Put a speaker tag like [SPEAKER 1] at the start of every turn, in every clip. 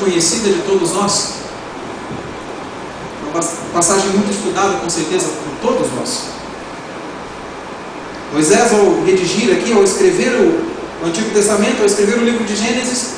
[SPEAKER 1] conhecida de todos nós, uma passagem muito estudada com certeza por todos nós. Moisés, ao redigir aqui, ao escrever o Antigo Testamento, ao escrever o livro de Gênesis,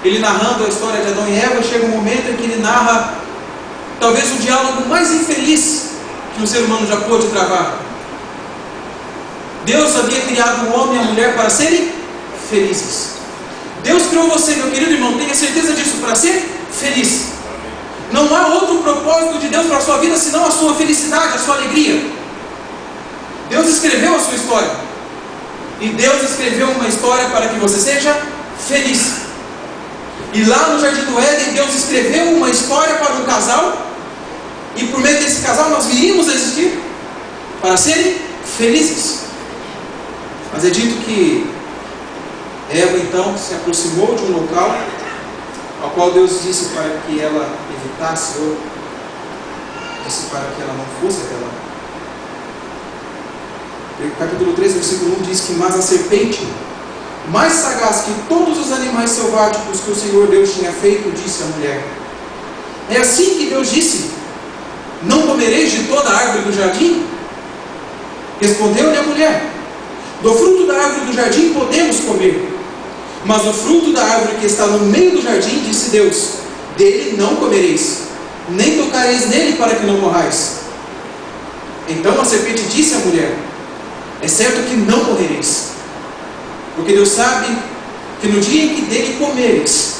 [SPEAKER 1] ele narrando a história de Adão e Eva, chega um momento em que ele narra talvez o diálogo mais infeliz que um ser humano já pôde travar. Deus havia criado o homem e a mulher para serem felizes. Deus criou você, meu querido irmão, tenha certeza disso, para ser feliz. Não há outro propósito de Deus para a sua vida senão a sua felicidade, a sua alegria. Deus escreveu a sua história, e Deus escreveu uma história para que você seja feliz. E lá no Jardim do Éden, Deus escreveu uma história para um casal, e por meio desse casal nós viríamos a existir para serem felizes. Mas é dito que Eva então se aproximou de um local ao qual Deus disse para que ela evitasse, ou disse para que ela não fosse até lá. O capítulo 3, versículo 1 diz que: mas a serpente, mais sagaz que todos os animais selváticos que o Senhor Deus tinha feito, disse à mulher: é assim que Deus disse: não comereis de toda a árvore do jardim? Respondeu-lhe a mulher: do fruto da árvore do jardim podemos comer, mas o fruto da árvore que está no meio do jardim, disse Deus: dele não comereis, nem tocareis nele, para que não morrais. Então a serpente disse à mulher: é certo que não morrereis, porque Deus sabe que no dia em que dele comerdes,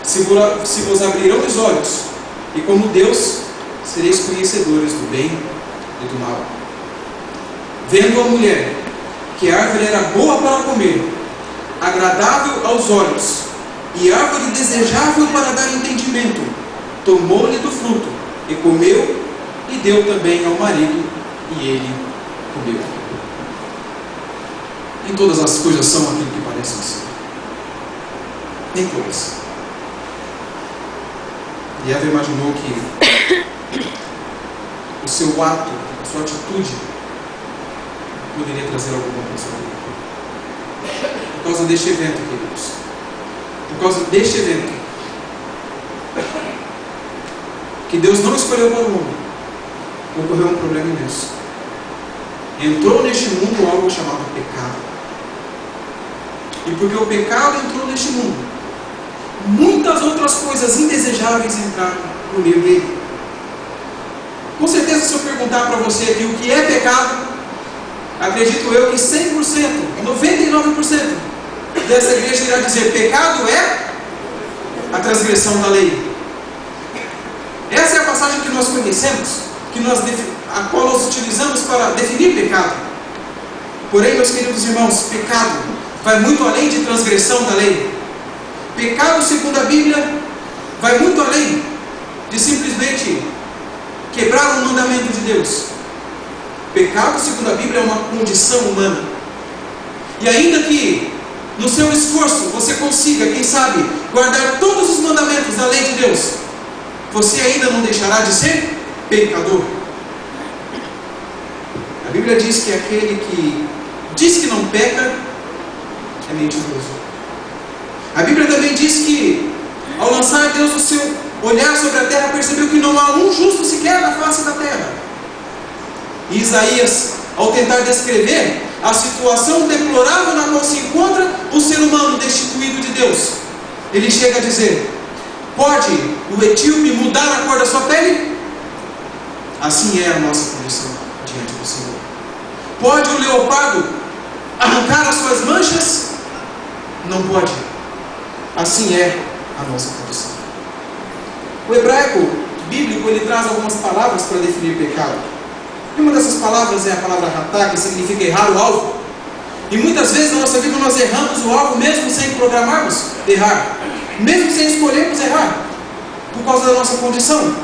[SPEAKER 1] se vos abrirão os olhos, e como Deus sereis conhecedores do bem e do mal. Vendo a mulher que a árvore era boa para comer, agradável aos olhos, e árvore desejável para dar entendimento, tomou-lhe do fruto, e comeu, e deu também ao marido, e ele comeu. Nem todas as coisas são aquilo que parecem ser. Nem todas. E Eva imaginou que o seu ato, a sua atitude, poderia trazer alguma para a sua vida. Por causa deste evento, queridos. Por causa deste evento. Que Deus não escolheu para o mundo. Ocorreu um problema imenso. Entrou neste mundo algo chamado pecado. E porque o pecado entrou neste mundo, muitas outras coisas indesejáveis entraram no meio dele. Com certeza, se eu perguntar para você aqui o que é pecado, acredito eu que 100%, 99% dessa igreja irá dizer: pecado é a transgressão da lei. Essa é a passagem que nós conhecemos, a qual nós utilizamos para definir pecado. Porém, meus queridos irmãos, pecado vai muito além de transgressão da lei. Pecado, segundo a Bíblia, vai muito além de simplesmente quebrar um mandamento de Deus. Pecado, segundo a Bíblia, é uma condição humana. E ainda que no seu esforço você consiga, quem sabe, guardar todos os mandamentos da lei de Deus, você ainda não deixará de ser pecador. A Bíblia diz que aquele que diz que não peca é mentiroso. A Bíblia também diz que, ao lançar Deus o seu olhar sobre a terra, percebeu que não há um justo sequer na face da terra. E Isaías, ao tentar descrever a situação deplorável na qual se encontra o ser humano destituído de Deus, ele chega a dizer: pode o etíope mudar a cor da sua pele? Assim é a nossa condição diante do Senhor. Pode o leopardo arrancar as suas manchas? Não pode. Assim é a nossa condição. O hebraico bíblico, ele traz algumas palavras para definir pecado. E uma dessas palavras é a palavra ratá, que significa errar o alvo. E muitas vezes na nossa vida nós erramos o alvo mesmo sem programarmos errar, mesmo sem escolhermos errar, por causa da nossa condição.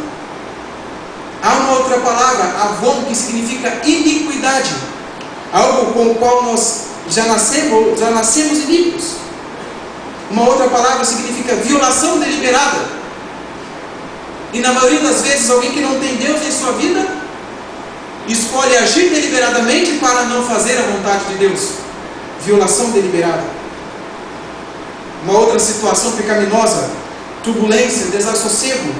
[SPEAKER 1] Há uma outra palavra, avon, que significa iniquidade, algo com o qual nós já nascemos iníquos. Uma outra palavra significa violação deliberada. E na maioria das vezes, alguém que não tem Deus em sua vida escolhe agir deliberadamente para não fazer a vontade de Deus. Violação deliberada. uma outra situação pecaminosa, turbulência, desassossego.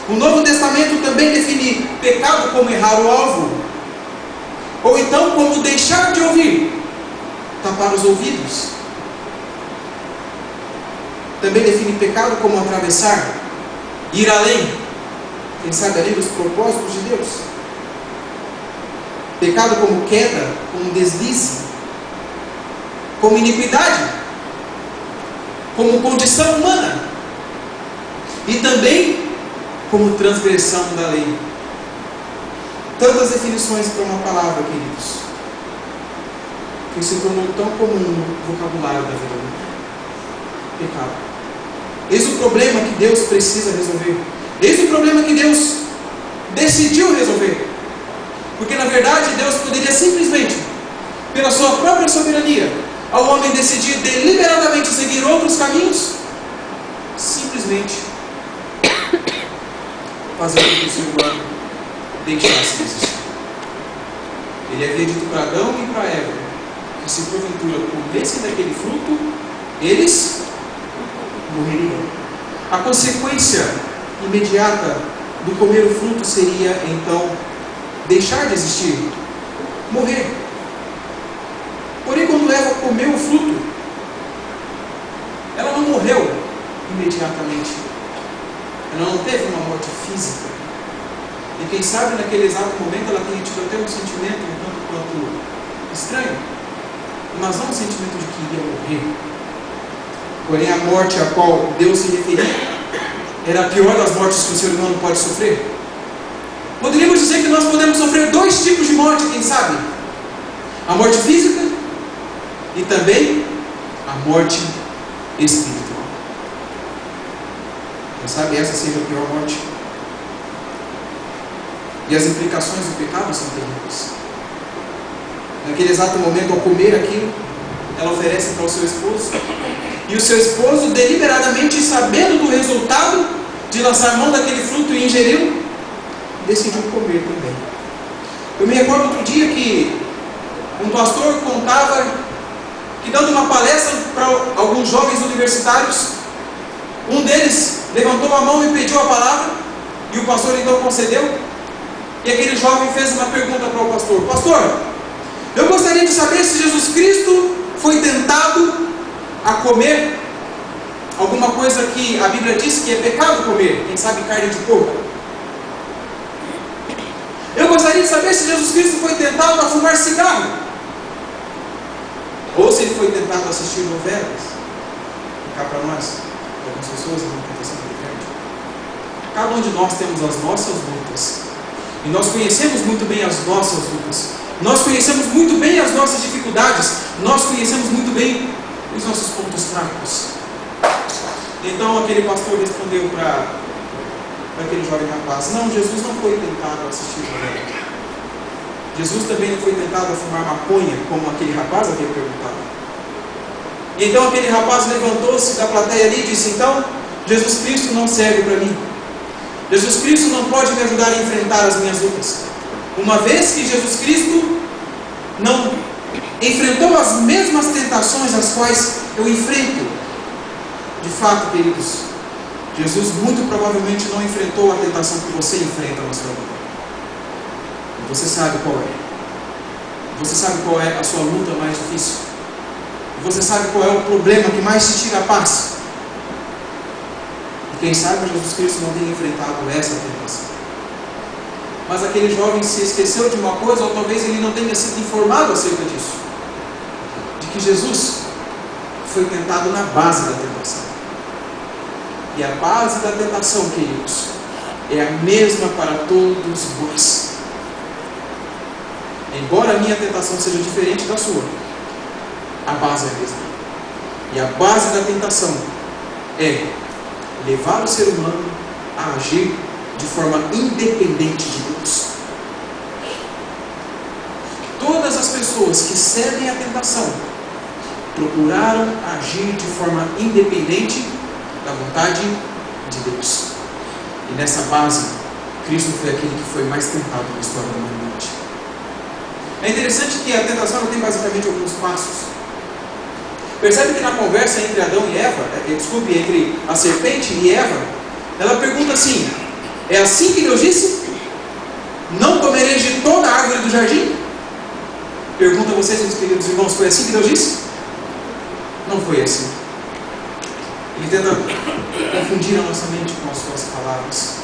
[SPEAKER 1] O Novo Testamento também define pecado como errar o alvo, ou então como deixar de ouvir, tapar os ouvidos. Também define pecado como atravessar, ir além, quem sabe além dos propósitos de Deus. Pecado como queda, como deslize, como iniquidade, como condição humana, e também como transgressão da lei. Tantas definições para uma palavra, queridos, que se tornou tão comum no vocabulário da vida humana. Pecado. Eis o problema que Deus precisa resolver. Eis o problema que Deus decidiu resolver. Porque na verdade Deus poderia simplesmente, pela sua própria soberania, ao homem decidir deliberadamente seguir outros caminhos, simplesmente fazer com que o ser humano deixasse de existir. Ele havia dito para Adão e para Eva que se porventura comessem daquele fruto, eles morreriam. A consequência imediata do comer o fruto seria então deixar de existir, morrer. Porém, quando Eva comeu o fruto, ela não morreu imediatamente. Ela não teve uma morte física. E quem sabe naquele exato momento ela tenha tido até um sentimento um tanto quanto estranho, mas não um sentimento de que iria morrer. Porém, a morte a qual Deus se referia era a pior das mortes que o ser humano pode sofrer. Poderíamos dizer que nós podemos sofrer dois tipos de morte, quem sabe? A morte física e também a morte espiritual. Quem sabe essa seja a pior morte? E as implicações do pecado são terríveis. Naquele exato momento, ao comer aquilo, ela oferece para o seu esposo, e o seu esposo, deliberadamente, sabendo do resultado de lançar mão daquele fruto e ingeri-lo, decidiu comer também. Eu me recordo outro dia que um pastor contava que, dando uma palestra para alguns jovens universitários, um deles levantou a mão e pediu a palavra, e o pastor então concedeu, e aquele jovem fez uma pergunta para o pastor: pastor, eu gostaria de saber se Jesus Cristo foi tentado a comer alguma coisa que a Bíblia diz que é pecado comer, quem sabe carne de porco. Eu gostaria de saber se Jesus Cristo foi tentado a fumar cigarro, ou se ele foi tentado a assistir novelas. Cá para nós, algumas pessoas, a tentação do inferno. Cada um de nós temos as nossas lutas, e nós conhecemos muito bem as nossas lutas, nós conhecemos muito bem as nossas dificuldades, nós conhecemos muito bem os nossos pontos fracos. Então aquele pastor respondeu para aquele jovem rapaz: não, Jesus não foi tentado a assistir novela. Jesus também não foi tentado a fumar maconha, como aquele rapaz havia perguntado. Então aquele rapaz levantou-se da plateia ali e disse: então, Jesus Cristo não serve para mim. Jesus Cristo não pode me ajudar a enfrentar as minhas lutas, uma vez que Jesus Cristo não enfrentou as mesmas tentações as quais eu enfrento. De fato, queridos, Jesus muito provavelmente não enfrentou a tentação que você enfrenta na sua vida. E você sabe qual é. Você sabe qual é a sua luta mais difícil. E você sabe qual é o problema que mais te tira a paz. E quem sabe Jesus Cristo não tenha enfrentado essa tentação. Mas aquele jovem se esqueceu de uma coisa, ou talvez ele não tenha sido informado acerca disso, de que Jesus foi tentado na base da tentação. E a base da tentação, queridos, é a mesma para todos nós. Embora a minha tentação seja diferente da sua, a base é a mesma. E a base da tentação é levar o ser humano a agir de forma independente de Deus. Todas as pessoas que cedem à tentação procuraram agir de forma independente da vontade de Deus. E nessa base, Cristo foi aquele que foi mais tentado na história da humanidade. É interessante que a tentação tem basicamente alguns passos. Percebe que na conversa entre Adão e Eva, entre a serpente e Eva, ela pergunta assim: é assim que Deus disse? Não comereis de toda a árvore do jardim? Pergunto a vocês, meus queridos irmãos, foi assim que Deus disse? Não foi assim. Ele tenta confundir a nossa mente com as suas palavras.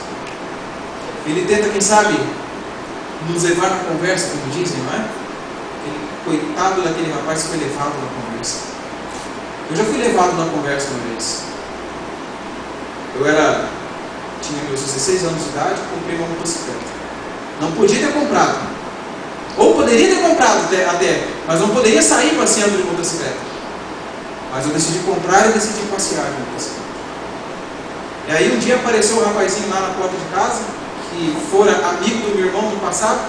[SPEAKER 1] Ele tenta, quem sabe, nos levar na conversa, como dizem, não é? Coitado daquele rapaz que foi levado na conversa. Eu já fui levado na conversa uma vez. Tinha meus 16 anos de idade e comprei uma motocicleta. Não podia ter comprado. Ou poderia ter comprado até, mas não poderia sair passeando de motocicleta. Mas eu decidi comprar e decidi passear de motocicleta. E aí um dia apareceu um rapazinho lá na porta de casa, que fora amigo do meu irmão no passado.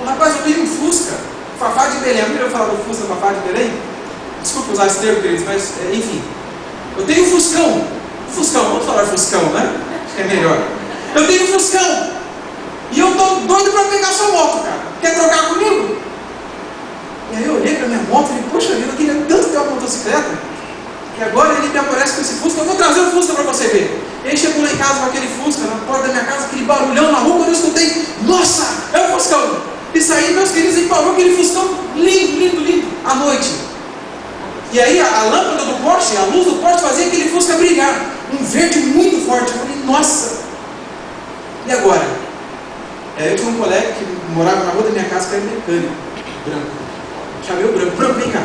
[SPEAKER 1] Rapaz, eu tenho um Fusca, Fafá de Belém. Eu queria falar do Fusca, Fafá de Belém? Desculpa usar esse termo, queridos, mas enfim. Eu tenho um Fuscão, vamos falar Fuscão, né? Acho que é melhor. Eu tenho um Fuscão, e eu estou doido para pegar sua moto, cara. Quer trocar comigo? E aí eu olhei para minha moto e falei, poxa vida, eu queria tanto ter uma motocicleta. E agora ele me aparece com esse Fusca, eu vou trazer o Fusca para você ver. E aí chegou lá em casa com aquele Fusca, na porta da minha casa, aquele barulhão na rua, quando eu escutei, nossa, é o Fuscão. E saí, meus queridos, e parou aquele Fuscão lindo, à noite. E aí a lâmpada do Porsche, a luz do Porsche fazia aquele Fusca brilhar. Um verde muito forte. Eu falei, nossa. E agora? Eu tinha um colega que morava na rua da minha casa, que era mecânico, branco. Chamei o branco, vem cá.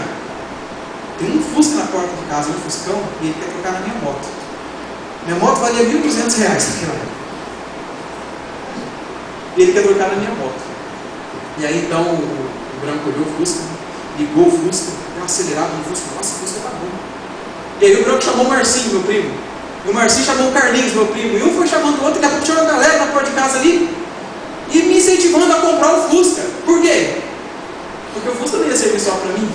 [SPEAKER 1] Tem um Fusca na porta de casa, um Fuscão, e ele quer trocar na minha moto. Minha moto valia R$1.200 naquela época. E ele quer trocar na minha moto. E aí então o branco olhou o Fusca, ligou o Fusca, deu uma acelerada no Fusca. Nossa, o Fusca tá bom. E aí o branco chamou o Marcinho, meu primo. E o Marcinho chamou o Carlinhos, meu primo. E um foi chamando o outro, e daqui a pouco tinha uma galera na porta de casa ali. E me incentivando a comprar o Fusca. Por quê? Porque o Fusca não ia servir só para mim.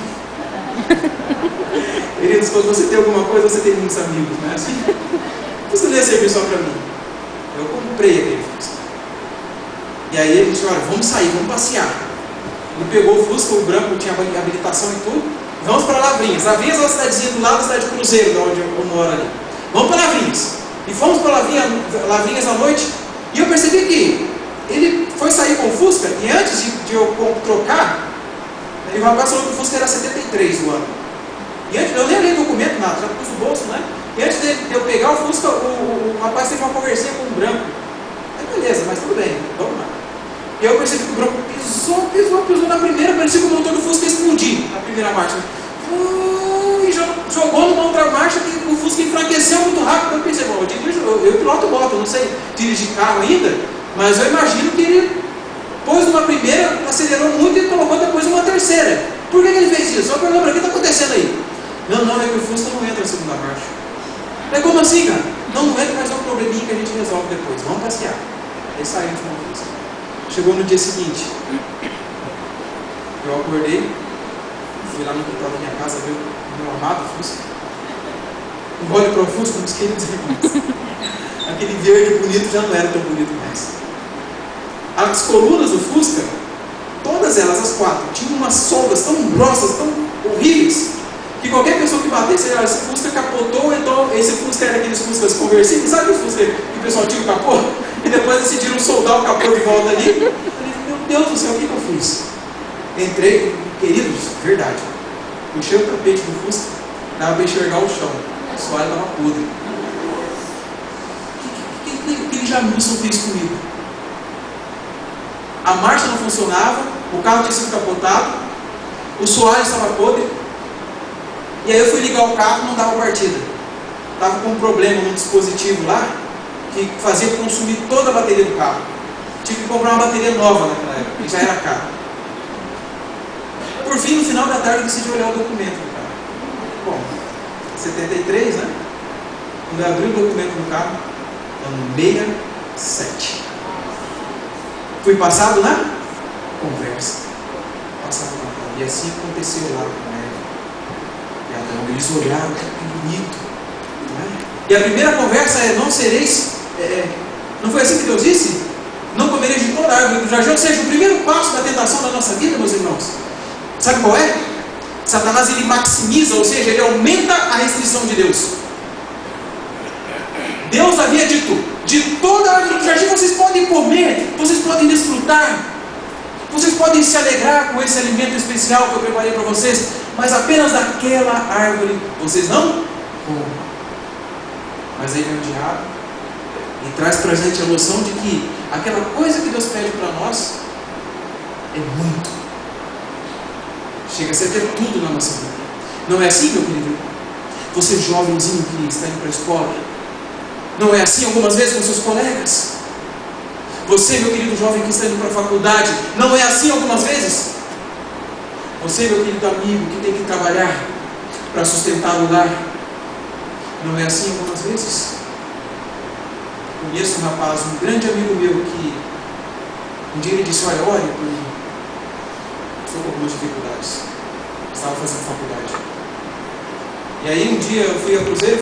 [SPEAKER 1] Queridos, quando você tem alguma coisa, você tem muitos amigos, não é assim? O Fusca não ia servir só para mim. Eu comprei aquele Fusca. E aí ele disse, olha, vamos sair, vamos passear. Ele pegou o Fusca, o branco tinha habilitação e tudo. Vamos para Lavrinhas. Lavrinhas é uma cidadezinha do lado da cidade de Cruzeiro, de onde eu moro ali. Vamos para Lavrinhas. E fomos para Lavrinhas à noite. E eu percebi que ele foi sair com o Fusca, e antes de eu trocar, o rapaz falou que o Fusca era 73 do ano. E antes, eu nem olhei o documento, nada, já pus no bolso, né? E antes de eu pegar o Fusca, o rapaz teve uma conversinha com o branco. Aí beleza, mas tudo bem, vamos lá. E eu percebi que o branco pisou na primeira, parecia que o motor do Fusca ia explodir na primeira marcha. E jogou numa outra marcha que o Fusca enfraqueceu muito rápido. Eu pensei, bom, eu piloto moto, eu não sei dirigir carro ainda, mas eu imagino que ele pôs uma primeira, acelerou muito e colocou depois uma terceira. Por que ele fez isso? Só pergunta, o que está acontecendo aí? Não, é que o Fusca não entra na segunda marcha. Mas como assim, cara? Não entra, mas é um probleminha que a gente resolve depois. Vamos passear. Aí saímos com o Fusca. Chegou no dia seguinte. Eu acordei, fui lá no quintal da minha casa ver o meu amado Fusca. Eu olho para o Fusca, meus queridos irmãos. Aquele verde bonito já não era tão bonito mais. As colunas do Fusca, todas elas, as quatro, tinham umas soldas tão grossas, tão horríveis, que qualquer pessoa que batesse, esse Fusca capotou, então esse Fusca era aqueles Fuscas conversíveis, sabe o Fusca que o pessoal tira o capô? E depois decidiram soldar o capô de volta ali. Eu falei, meu Deus do céu, o que eu fiz? Entrei, queridos, verdade, puxei o tapete do Fusca, dava para enxergar o chão, o soalho estava podre. O que aquele Jamilson fez comigo? A marcha não funcionava, o carro tinha sido capotado, o soalho estava podre, e aí eu fui ligar o carro e não dava partida. Estava com um problema no dispositivo lá, que fazia consumir toda a bateria do carro. Tive que comprar uma bateria nova naquela época, e já era caro. Por fim, no final da tarde, eu decidi olhar o documento do carro. Bom, 73, né? Quando eu abri o documento do carro, ano 67. Fui passado na conversa. E assim aconteceu lá com Eva e Adão. Eles olharam, que bonito. Não é? E a primeira conversa é: não sereis. Não foi assim que Deus disse? Não comereis de toda a árvore do jardim. Ou seja, o primeiro passo da tentação da nossa vida, meus irmãos, sabe qual é? Satanás ele maximiza, ou seja, ele aumenta a restrição de Deus. Deus havia dito: de toda a árvore do jardim vocês podem comer, vocês podem desfrutar, vocês podem se alegrar com esse alimento especial que eu preparei para vocês, mas apenas daquela árvore vocês não comam. Mas aí vem o diabo e traz para a gente a noção de que aquela coisa que Deus pede para nós é muito. Chega a ser ter tudo na nossa vida. Não é assim, meu querido? Você jovenzinho que está indo para a escola, não é assim algumas vezes com seus colegas? Você, meu querido jovem que está indo para a faculdade, não é assim algumas vezes? Você, meu querido amigo que tem que trabalhar para sustentar o lar, não é assim algumas vezes? Conheço um rapaz, um grande amigo meu, que um dia ele disse: olha, ore por mim. Estou com algumas dificuldades. Estava fazendo faculdade. E aí um dia eu fui a Cruzeiro